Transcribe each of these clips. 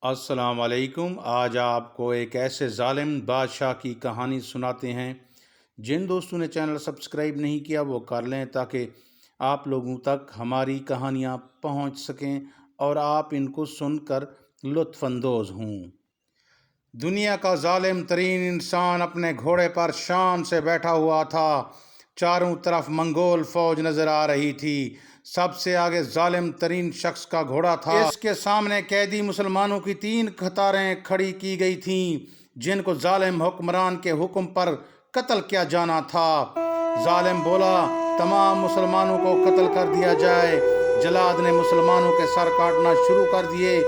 السلام علیکم۔ آج آپ کو ایک ایسے ظالم بادشاہ کی کہانی سناتے ہیں۔ جن دوستوں نے چینل سبسکرائب نہیں کیا وہ کر لیں تاکہ آپ لوگوں تک ہماری کہانیاں پہنچ سکیں اور آپ ان کو سن کر لطف اندوز ہوں۔ دنیا کا ظالم ترین انسان اپنے گھوڑے پر شان سے بیٹھا ہوا تھا۔ چاروں طرف منگول فوج نظر آ رہی تھی۔ سب سے آگے ظالم ترین شخص کا گھوڑا تھا۔ اس کے سامنے قیدی مسلمانوں کی 3 قطاریں کھڑی کی گئی تھیں جن کو ظالم حکمران کے حکم پر قتل کیا جانا تھا۔ ظالم بولا، تمام مسلمانوں کو قتل کر دیا جائے۔ جلاد نے مسلمانوں کے سر کاٹنا شروع کر دیے۔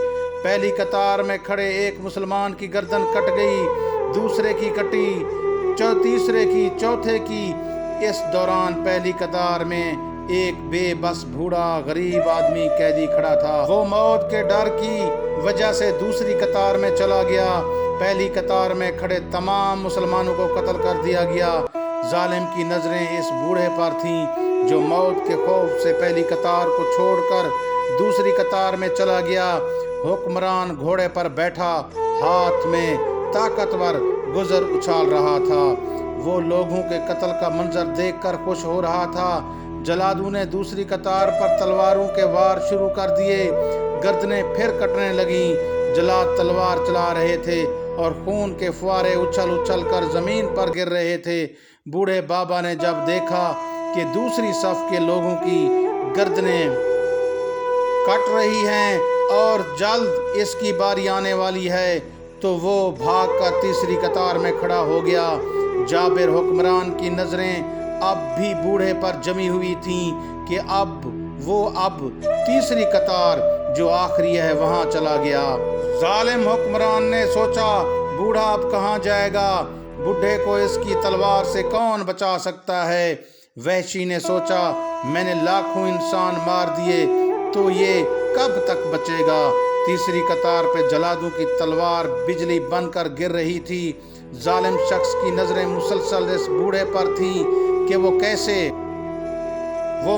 پہلی قطار میں کھڑے ایک مسلمان کی گردن کٹ گئی، دوسرے کی کٹی، تیسرے کی، چوتھے کی۔ اس دوران پہلی قطار میں ایک بے بس بوڑھا غریب آدمی قیدی کھڑا تھا۔ وہ موت کے ڈر کی وجہ سے دوسری قطار میں چلا گیا۔ پہلی قطار میں کھڑے تمام مسلمانوں کو قتل کر دیا گیا۔ ظالم کی نظریں اس بوڑھے پر تھیں جو موت کے خوف سے پہلی قطار کو چھوڑ کر دوسری قطار میں چلا گیا۔ حکمران گھوڑے پر بیٹھا، ہاتھ میں طاقتور گزر اچھال رہا تھا۔ وہ لوگوں کے قتل کا منظر دیکھ کر خوش ہو رہا تھا۔ جلادوں نے دوسری قطار پر تلواروں کے وار شروع کر دیے۔ گردنیں پھر کٹنے لگیں۔ جلاد تلوار چلا رہے تھے اور خون کے فوارے اچھل اچھل کر زمین پر گر رہے تھے۔ بوڑھے بابا نے جب دیکھا کہ دوسری صف کے لوگوں کی گردنیں کٹ رہی ہیں اور جلد اس کی باری آنے والی ہے تو وہ بھاگ کر تیسری قطار میں کھڑا ہو گیا۔ جابر حکمران کی نظریں اب بھی بوڑھے پر جمی ہوئی تھیں کہ اب تیسری قطار جو آخری ہے وہاں چلا گیا۔ ظالم حکمران نے سوچا، بوڑھا اب کہاں جائے گا؟ بوڑھے کو اس کی تلوار سے کون بچا سکتا ہے؟ وحشی نے سوچا، میں نے لاکھوں انسان مار دیے تو یہ کب تک بچے گا؟ تیسری قطار پہ جلادوں کی تلوار بجلی بن کر گر رہی تھی۔ ظالم شخص کی نظریں مسلسل اس بوڑھے پر تھیں کہ وہ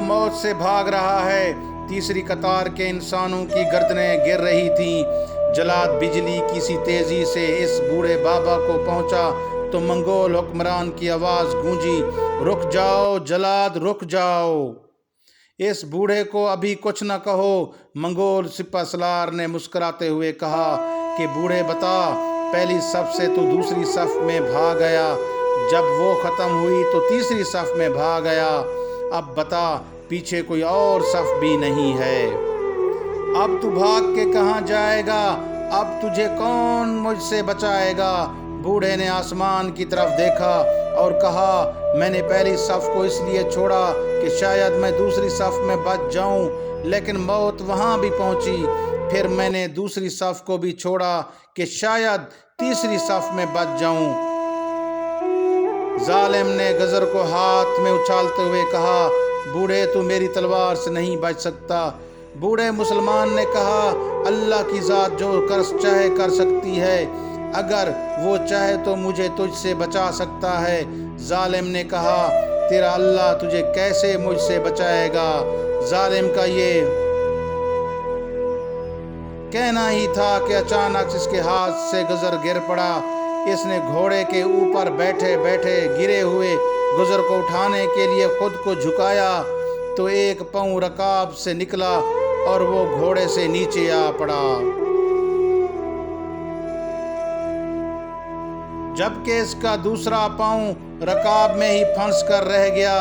موت سے بھاگ رہا ہے۔ تیسری قطار کے انسانوں کی گردنیں گر رہی تھیں۔ جلاد بجلی کی سی تیزی سے اس بوڑھے بابا کو پہنچا تو منگول حکمران کی آواز گونجی، رک جاؤ جلاد، رک جاؤ، اس بوڑھے کو ابھی کچھ نہ کہو۔ منگول سپہ سالار نے مسکراتے ہوئے کہا کہ بوڑھے بتا، پہلی صف سے تو دوسری صف میں بھاگ گیا، جب وہ ختم ہوئی تو تیسری صف میں بھاگ گیا، اب بتا پیچھے کوئی اور صف بھی نہیں ہے، اب تو بھاگ کے کہاں جائے گا؟ اب تجھے کون مجھ سے بچائے گا؟ بوڑھے نے آسمان کی طرف دیکھا اور کہا، میں نے پہلی صف کو اس لیے چھوڑا کہ شاید میں دوسری صف میں بچ جاؤں، لیکن موت وہاں بھی پہنچی۔ پھر میں نے دوسری صف کو بھی چھوڑا کہ شاید تیسری صف میں بچ جاؤں۔ ظالم نے گزر کو ہاتھ میں اچھالتے ہوئے کہا، بوڑھے تو میری تلوار سے نہیں بچ سکتا۔ بوڑھے مسلمان نے کہا، اللہ کی ذات جو چاہے کر سکتی ہے، اگر وہ چاہے تو مجھے تجھ سے بچا سکتا ہے۔ ظالم نے کہا، تیرا اللہ تجھے کیسے مجھ سے بچائے گا؟ ظالم کا یہ کہنا ہی تھا کہ اچانک اس کے ہاتھ سے گزر گر پڑا۔ اس نے گھوڑے کے اوپر بیٹھے بیٹھے گرے ہوئے گزر کو اٹھانے کے لیے خود کو جھکایا تو ایک پاؤں رکاب سے نکلا اور وہ گھوڑے سے نیچے آ پڑا، جبکہ اس کا دوسرا پاؤں رکاب میں ہی پھنس کر رہ گیا۔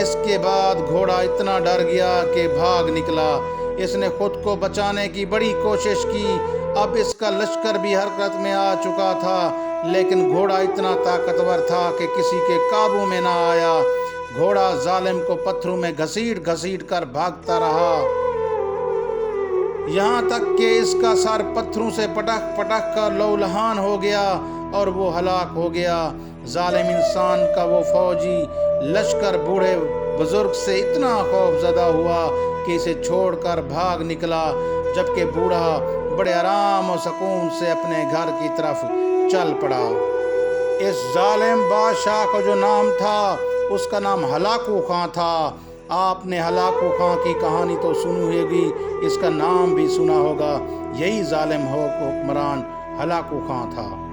اس کے بعد گھوڑا اتنا ڈر گیا کہ بھاگ نکلا۔ اس نے خود کو بچانے کی بڑی کوشش کی۔ اب اس کا لشکر بھی حرکت میں آ چکا تھا، لیکن گھوڑا اتنا طاقتور تھا کہ کسی کے قابو میں نہ آیا۔ گھوڑا ظالم کو پتھروں میں گھسیٹ گھسیٹ کر بھاگتا رہا، یہاں تک کہ اس کا سر پتھروں سے پٹک پٹک کر لہولہان ہو گیا اور وہ ہلاک ہو گیا۔ ظالم انسان کا وہ فوجی لشکر بوڑھے بزرگ سے اتنا خوف زدہ ہوا کہ اسے چھوڑ کر بھاگ نکلا، جبکہ بوڑھا بڑے آرام و سکون سے اپنے گھر کی طرف چل پڑا۔ اس ظالم بادشاہ کا جو نام تھا اس کا نام ہلاکو خان تھا۔ آپ نے ہلاکو خان کی کہانی تو سنی ہوگی، اس کا نام بھی سنا ہوگا۔ یہی ظالم حکمران ہلاکو خان تھا۔